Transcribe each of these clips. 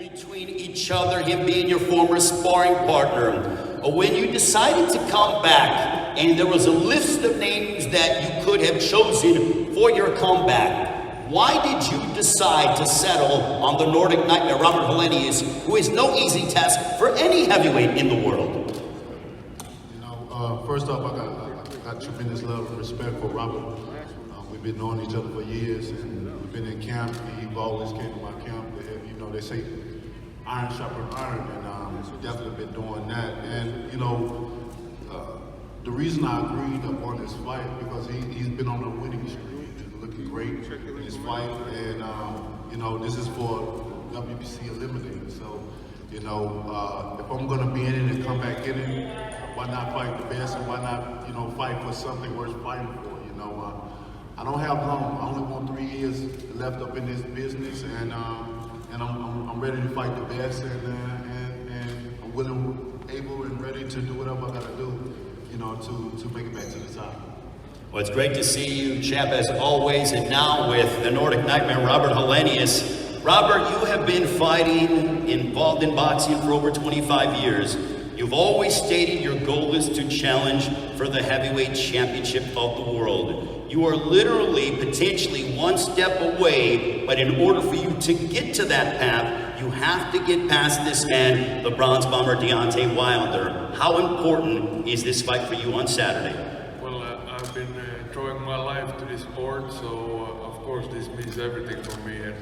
between each other, him being your former sparring partner. When you decided to come back, and there was a list of names that you could have chosen for your comeback, why did you decide to settle on the Nordic Nightmare, Robert Helenius, who is no easy task for any heavyweight in the world? You know, first off, I got tremendous love and respect for Robert. We've been knowing each other for years, and we've been in camp. He always came to my camp. You know, they say iron sharpens iron, and we've definitely been doing that. And you know, the reason I agreed upon this fight because he's been on a winning streak. He's looking great in his fight, and you know, this is for WBC Eliminated. So, you know, if I'm gonna be in it and come back in it, why not fight the best, and why not, you know, fight for something worth fighting for? You know, I don't have long. I only want 3 years left up in this business, and I'm ready to fight the best, and I'm willing, able, and ready to do whatever I gotta do, you know, to make it back to the top. Well, it's great to see you, champ, as always, and now with the Nordic Nightmare, Robert Helenius. Robert, you have been fighting, involved in boxing for over 25 years. You've always stated your goal is to challenge for the heavyweight championship of the world. You are literally, potentially one step away, but in order for you to get to that path, you have to get past this man, the bronze bomber Deontay Wilder. How important is this fight for you on Saturday? Well, I've been throwing my life to this sport, so of course this means everything for me, and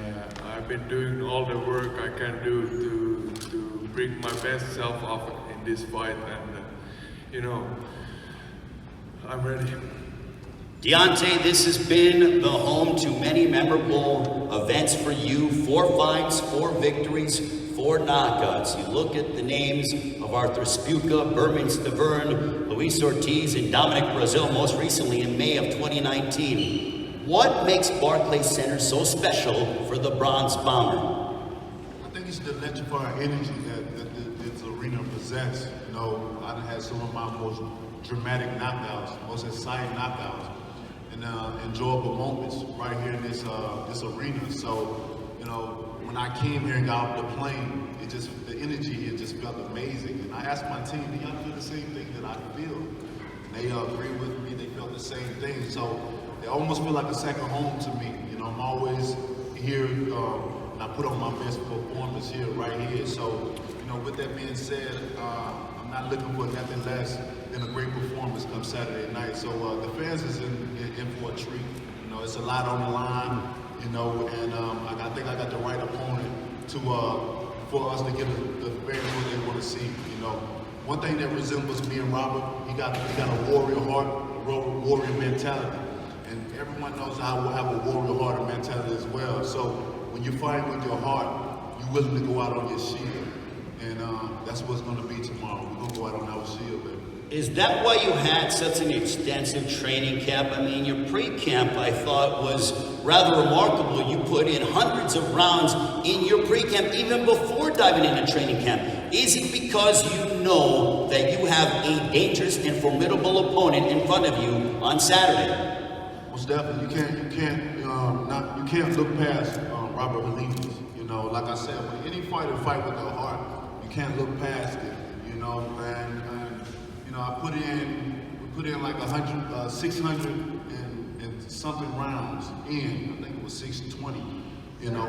I've been doing all the work I can do to bring my best self up in this fight, and you know, I'm ready. Deontay, this has been the home to many memorable events for you. 4 fights, 4 victories, 4 knockouts. You look at the names of Arthur Spuka, Berman Stavern, Luis Ortiz, and Dominic Brazil, most recently in May of 2019. What makes Barclays Center so special for the Bronze Bomber? I think it's the electrifying energy that this arena possesses. You know, I've had some of my most dramatic knockouts, most exciting knockouts, and enjoyable moments right here in this arena. So, you know, when I came here and got off the plane, the energy here just felt amazing. And I asked my team, do y'all feel the same thing that I feel? And they agreed with me, they felt the same thing. So it almost feel like a second home to me. You know, I'm always here, and I put on my best performance here, right here. So, you know, with that being said, I'm not looking for nothing less than a great performance come Saturday night. So the fans is in for a treat. You know, it's a lot on the line, you know, and I think I got the right opponent to for us to get the fans what they want to see. You know, one thing that resembles me and Robert, he got a warrior heart, a warrior mentality, and everyone knows I will have a warrior heart and mentality as well. So when you fight with your heart, you're willing to go out on your shield, and that's what's going to be tomorrow. We're going to go out on our shield, baby. Is that why you had such an extensive training camp? I mean, your pre-camp, I thought, was rather remarkable. You put in hundreds of rounds in your pre-camp, even before diving into training camp. Is it because you know that you have a dangerous and formidable opponent in front of you on Saturday? Most definitely. You can't look past Robert Helenius. You know, like I said, when any fighter fight with their heart, you can't look past it. You know, and you know, we put in like 600 and something rounds in. I think it was 620. You know,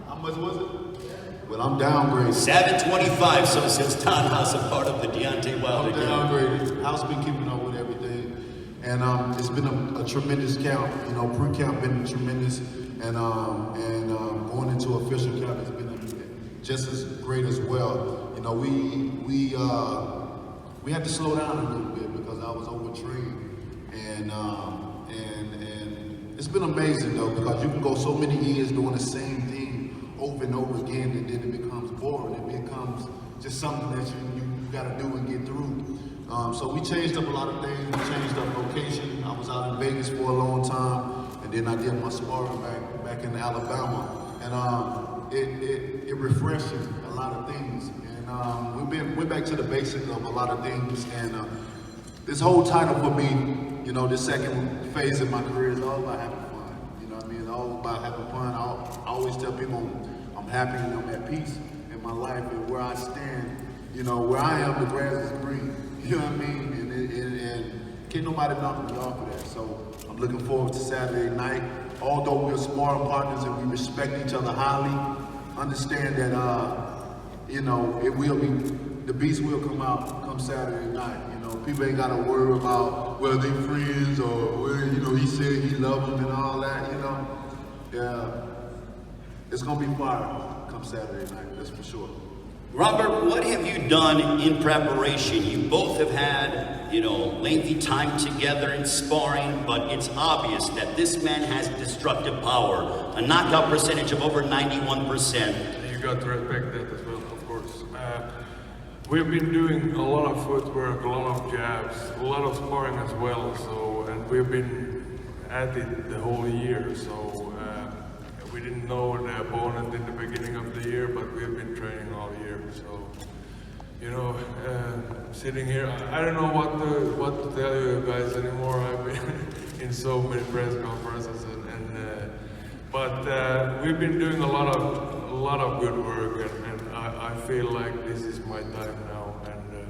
how much was it? Well, I'm downgraded. 725. So since Don House, a part of the Deontay Wilder I'm downgraded. House been keeping up with everything, and it's been a tremendous camp. You know, pre-camp been tremendous, and going into official camp has been just as great as well. You know, we had to slow down a little bit because I was overtrained, and it's been amazing though, because you can go so many years doing the same thing over and over again, and then it becomes boring. It becomes just something that you got to do and get through. So we changed up a lot of things. We changed up location. I was out in Vegas for a long time, and then I did my sparring back in Alabama, and it refreshes a lot of things. We're back to the basics of a lot of things, and this whole title for me, you know, this second phase of my career is all about having fun. You know what I mean? It's all about having fun. I always tell people I'm happy and I'm at peace in my life and where I stand. You know, where I am, the grass is green. You know what I mean? And can't nobody knock me off of that. So I'm looking forward to Saturday night. Although we're sparring partners and we respect each other highly, understand that, you know, it will be, the beast will come out come Saturday night. You know, people ain't got to worry about whether they friends or whether, you know, he said he loved them and all that, you know. Yeah, it's going to be fire come Saturday night, that's for sure. Robert, what have you done in preparation? You both have had, you know, lengthy time together in sparring, but it's obvious that this man has destructive power, a knockout percentage of over 91%. You got to respect that as well, of course. We've been doing a lot of footwork, a lot of jabs, a lot of sparring as well, so, and we've been at it the whole year, so we didn't know the opponent in the beginning of the year, but we've been training all year. So, you know, sitting here, I don't know what to tell you guys anymore. I've been in so many press conferences, but we've been doing a lot of good work, and I feel like this is my time now, and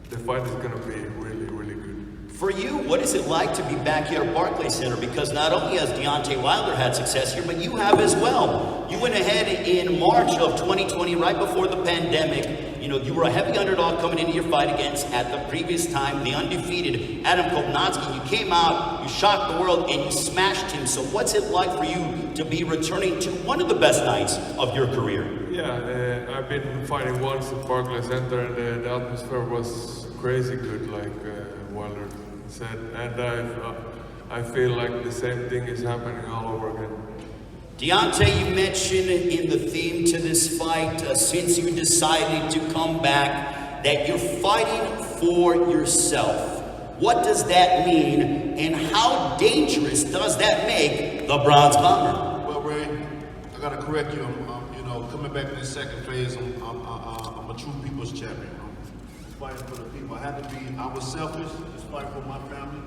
the fight is gonna be really, really good. For you, what is it like to be back here at Barclays Center? Because not only has Deontay Wilder had success here, but you have as well. You went ahead in March of 2020, right before the pandemic. You know, you were a heavy underdog coming into your fight against, at the previous time, the undefeated Adam Kopnatski. You came out, you shocked the world, and you smashed him. So what's it like for you to be returning to one of the best nights of your career? Yeah, I've been fighting once at Barclays Center, and the atmosphere was crazy good, like Wilder said, and I feel like the same thing is happening all over again. Deontay, you mentioned in the theme to this fight, since you decided to come back, that you're fighting for yourself. What does that mean, and how dangerous does that make the Bronze Bomber? Well, Ray, I gotta correct you. You know, coming back in the second phase, I'm a true people's champion. I'm fighting for the people. I was selfish, just fighting for my family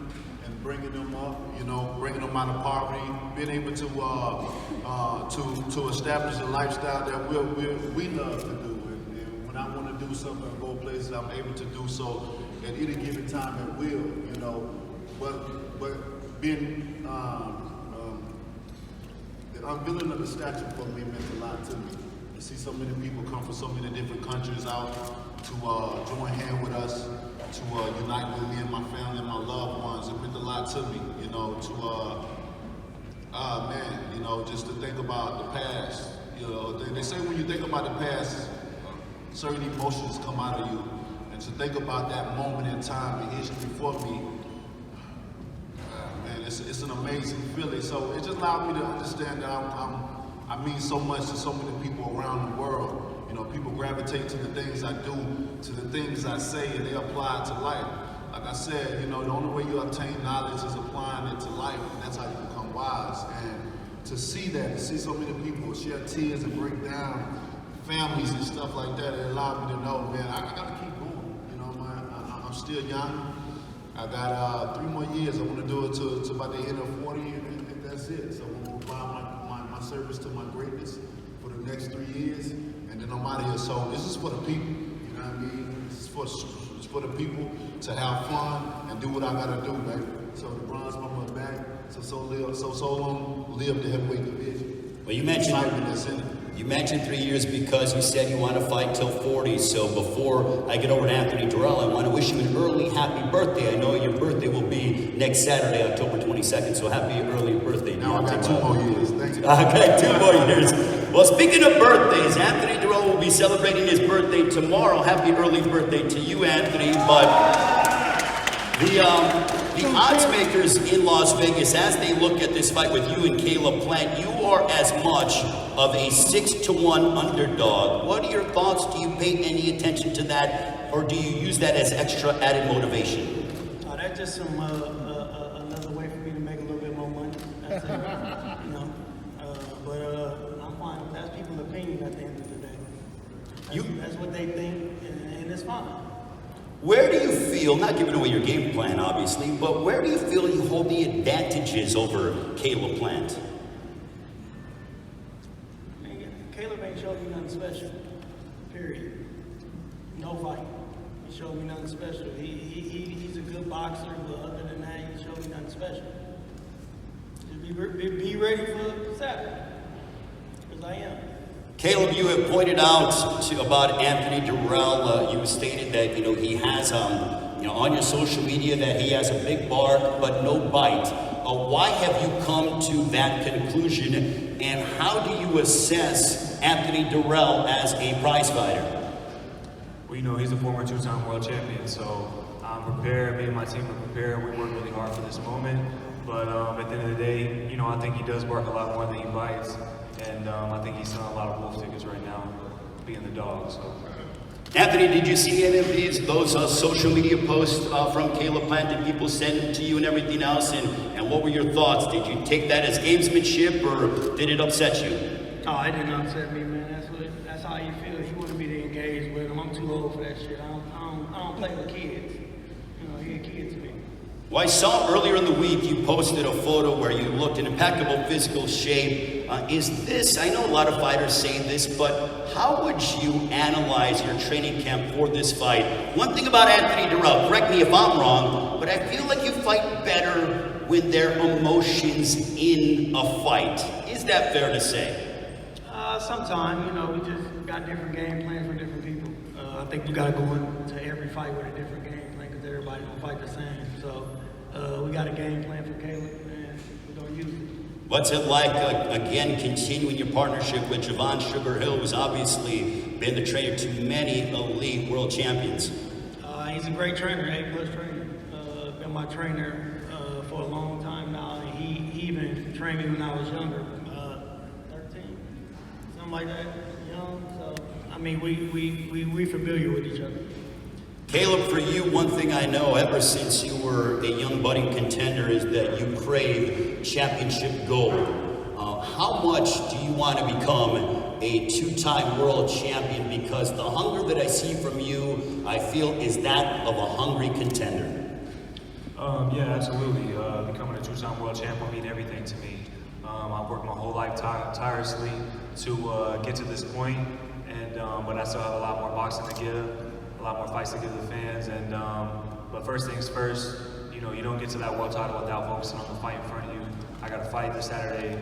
and bringing them up, you know, bringing them out of poverty, being able to establish a lifestyle that we love to do. And when I want to do something and go places, I'm able to do so at any given time at will, you know. But being the unveiling of the statue for me meant a lot to me. To see so many people come from so many different countries out to join hands with us, to unite with me and my family and my loved ones. It meant a lot to me, you know, man, you know, just to think about the past. You know, they say when you think about the past, certain emotions come out of you. And to think about that moment in time in history for me, man, it's an amazing feeling. So it just allowed me to understand that I mean so much to so many people around the world. You know, people gravitate to the things I do, to the things I say, and they apply it to life. Like I said, you know, the only way you obtain knowledge is applying it to life, and that's how you become wise. And to see that, to see so many people shed tears and break down families and stuff like that, it allowed me to know, man, I gotta keep going. You know, I'm still young. I got 3 more years. I want to do it to about the end of 40, and that's it. So I'm gonna provide my service to my greatness for the next 3 years, and then I'm out of here. So this is for the people. You know what I mean? This is for the people to have fun and do what I gotta do, baby. So the Bronze Bomber back. So long live the heavyweight division. Well, you mentioned 3 years because you said you want to fight till 40. So before I get over to Anthony Durrell, I want to wish you an early happy birthday. I know your birthday will be next Saturday, October 22nd. So happy early birthday. Now I got 2 more years. Thank you. Okay, 2 more years. Well, speaking of birthdays, Anthony Durrell will be celebrating his birthday tomorrow. Happy early birthday to you, Anthony. But the odds makers in Las Vegas, as they look at this fight with you and Caleb Plant, you are as much of a 6-1 underdog. What are your thoughts? Do you pay any attention to that, or do you use that as extra added motivation? That's just some another way for me to make a little bit more money. That's it. You know, but I'm fine. That's people's opinion at the end of the day. That's what they think, and it's fine. Where do you feel, not giving away your game plan obviously, but where do you feel you hold the advantages over Caleb Plant? Caleb ain't showed special. Period. No fight. He showed me nothing special. He's a good boxer, but other than that, he showed me nothing special. Just be ready for Saturday, because I am. Caleb, you have pointed out about Anthony Durrell. You stated that he has on your social media that he has a big bark but no bite. Why have you come to that conclusion, and how do you assess Anthony Durrell as a prize fighter? Well, he's a former two-time world champion, so I'm prepared. Me and my team are prepared. We work really hard for this moment. But at the end of the day, I think he does bark a lot more than he bites. And I think he's selling a lot of wolf tickets right now, being the dog. So. Anthony, did you see any of those social media posts from Caleb Plant? Did people send them to you and everything else? And what were your thoughts? Did you take that as gamesmanship, or did it upset you? Oh, it didn't upset me, man. That's how you feel. He wanted me to engage with him. I'm too old for that shit. I don't play with kids. He a kid to me. Well, I saw earlier in the week you posted a photo where you looked in impeccable physical shape. Is this, I know a lot of fighters say this, but how would you analyze your training camp for this fight? One thing about Anthony Durrell, correct me if I'm wrong, but I feel like you fight better when there are emotions in a fight. Is that fair to say? Sometimes, we just got different game plans for different people. I think you got to go into every fight with a different game plan because everybody don't fight the same. So we got a game plan for Caleb, and we're going to use it. What's it like, again, continuing your partnership with Javon Sugar Hill, who's obviously been the trainer to many elite world champions? He's a great trainer, A+ trainer. Been my trainer for a long time now, and he even trained me when I was younger. 13, something like that, young. So, we familiar with each other. Caleb, for you, one thing I know ever since you were a young budding contender is that you crave championship gold. How much do you want to become a two-time world champion? Because the hunger that I see from you, I feel, is that of a hungry contender. Yeah, absolutely. Becoming a two-time world champ will mean everything to me. I've worked my whole life tirelessly to get to this point, but I still have a lot more boxing to give. A lot more fights to give the fans, but first things first, you don't get to that world title without focusing on the fight in front of you. I got a fight this Saturday,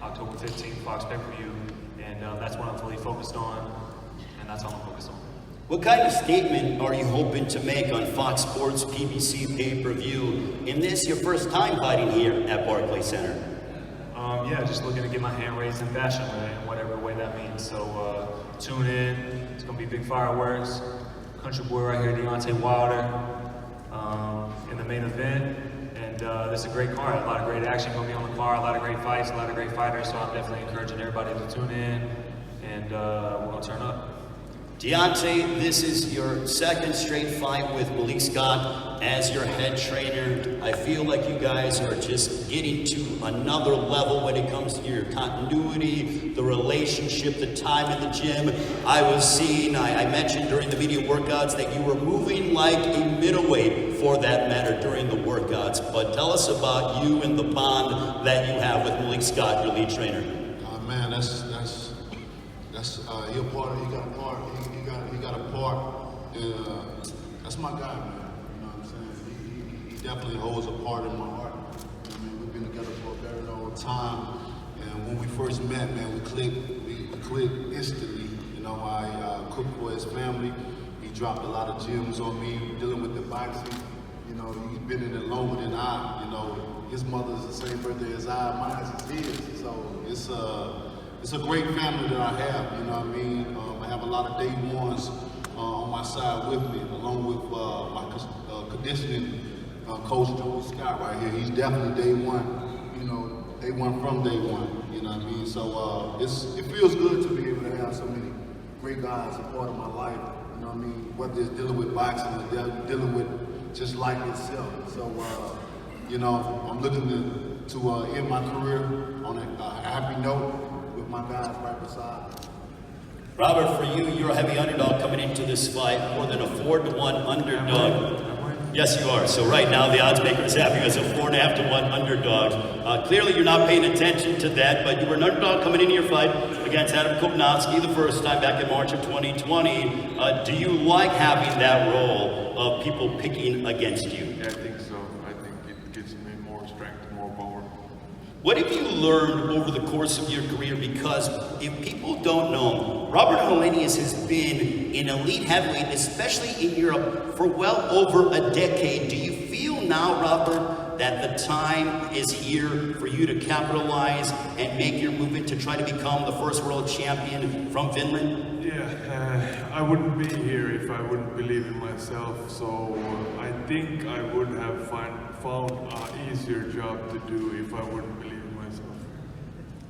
October 15th, Fox pay-per-view, and that's what I'm fully focused on, and that's all I'm focused on. What kind of statement are you hoping to make on Fox Sports PBC pay-per-view in this, your first time fighting here at Barclays Center? Yeah, just looking to get my hand raised in fashion in whatever way that means. So tune in, it's gonna be big fireworks. Country boy right here, Deontay Wilder, in the main event, and this is a great card. A lot of great action going to be on the card, a lot of great fights, a lot of great fighters, so I'm definitely encouraging everybody to tune in, and we're going to turn up. Deontay, this is your second straight fight with Malik Scott as your head trainer. I feel like you guys are just getting to another level when it comes to your continuity, the relationship, the time in the gym. I mentioned during the video workouts that you were moving like a middleweight for that matter during the workouts. But tell us about you and the bond that you have with Malik Scott, your lead trainer. Man, that's he got a part. That's my guy, man. You know what I'm saying? He definitely holds a part in my heart. We've been together for a very long time, and when we first met, man, we clicked instantly. I cooked for his family. He dropped a lot of gems on me dealing with the boxing. He's been in it longer than I. His mother's the same birthday as I, mine is his. So it's a great family that I have. I have a lot of day ones on my side with me, along with my conditioning coach, Joey Scott, right here. He's definitely day one. Day one from day one. So it feels good to be able to have so many great guys a part of my life. Whether it's dealing with boxing or dealing with just life itself. So I'm looking to end my career on a happy note with my guys right beside me. Robert, for you, you're a heavy underdog coming into this fight, more than a 4-1 underdog. Yes, you are. So right now, the odds makers have you as a 4.5 to 1 underdog. Clearly, you're not paying attention to that, but you were an underdog coming into your fight against Adam Kopnowski the first time back in March of 2020. Do you like having that role of people picking against you? Yeah, I think so. I think it gives me more strength, more power. What have you learned over the course of your career? Because if people don't know, Robert Helenius has been an elite heavyweight, especially in Europe, for well over a decade. Do you feel now, Robert, that the time is here for you to capitalize and make your movement to try to become the first world champion from Finland? Yeah, I wouldn't be here if I wouldn't believe in myself. So I think I would have found an easier job to do if I wouldn't believe in myself.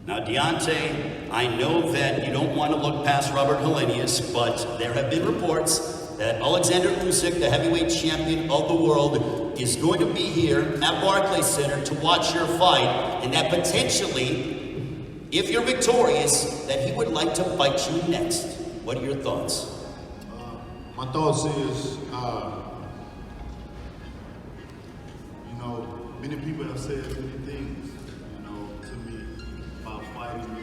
Now, Deontay, I know that you don't want to look past Robert Helenius, but there have been reports that Alexander Usyk, the heavyweight champion of the world, is going to be here at Barclays Center to watch your fight, and that potentially, if you're victorious, that he would like to fight you next. What are your thoughts? My thoughts is, many people have said many things, to me about fighting me,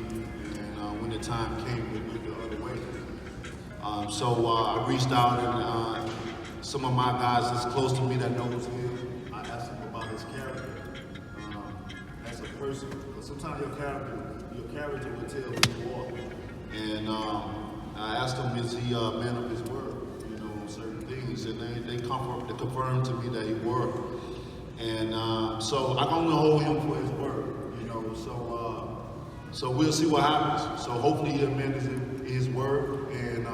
and when the time came, we went the other way. So I reached out, and some of my guys that's close to me that knows him, I asked him about his character as a person. But sometimes your character will tell who you are. And I asked him, is he a man of his word? Certain things, and they confirmed to me that he were. And so I can only hold him for his word, So we'll see what happens. So hopefully he'll manage his word, and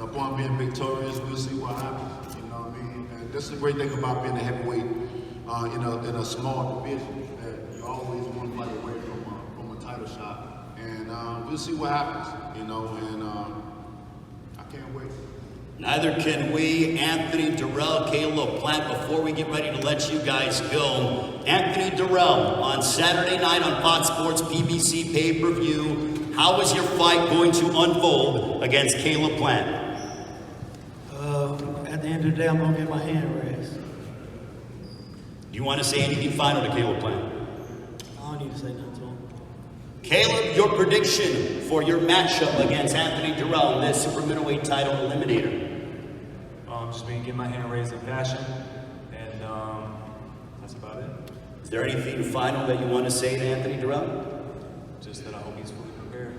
upon being victorious, we'll see what happens. You know what I mean? And that's the great thing about being a heavyweight in a small division, that you always want to fight away from a title shot. And we'll see what happens. And I can't wait. Neither can we. Anthony Durrell, Caleb Plant, before we get ready to let you guys go, Anthony Durrell on Saturday night on Fox Sports PBC pay-per-view. How is your fight going to unfold against Caleb Plant? At the end of the day, I'm going to get my hand raised. Do you want to say anything final to Caleb Plant? I don't need to say nothing to him. Caleb, your prediction for your matchup against Anthony Durrell in this super middleweight title eliminator? Just being get my hand raised in passion, and that's about it. Is there anything final that you want to say to Anthony Durrell? Just that I hope he's fully prepared.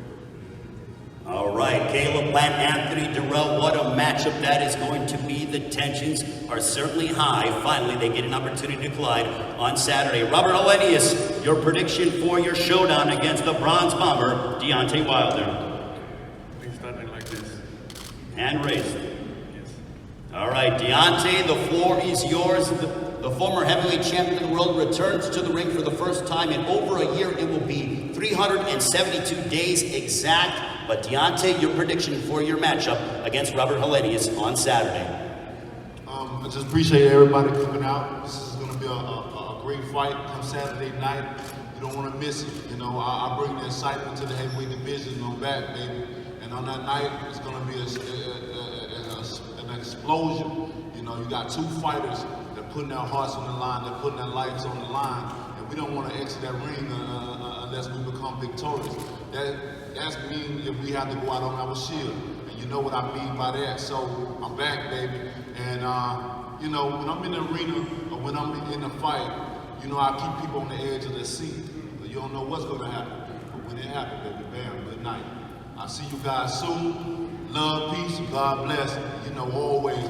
All right, Caleb Plant, Anthony Durrell, what a matchup that is going to be. The tensions are certainly high. Finally, they get an opportunity to collide on Saturday. Robert Helenius, your prediction for your showdown against the Bronze Bomber, Deontay Wilder. He's starting like this. Hand raised. Yes. All right, Deontay, the floor is yours. The former heavyweight champion of the world returns to the ring for the first time in over a year. It will be 372 days exact. But Deontay, your prediction for your matchup against Robert Helenius on Saturday? I just appreciate everybody coming out. This is going to be a great fight come Saturday night. You don't want to miss it. I bring the excitement to the heavyweight division on back, baby. And on that night, it's going to be an explosion. You got two fighters that are putting their hearts on the line, they're putting their lives on the line. And we don't want to exit that ring unless we become victorious. That's mean if we have to go out on our shield. And you know what I mean by that. So I'm back, baby. And, when I'm in the arena or when I'm in the fight, I keep people on the edge of their seat. You don't know what's going to happen. But when it happens, baby, bam, good night. I'll see you guys soon. Love, peace, God bless. Always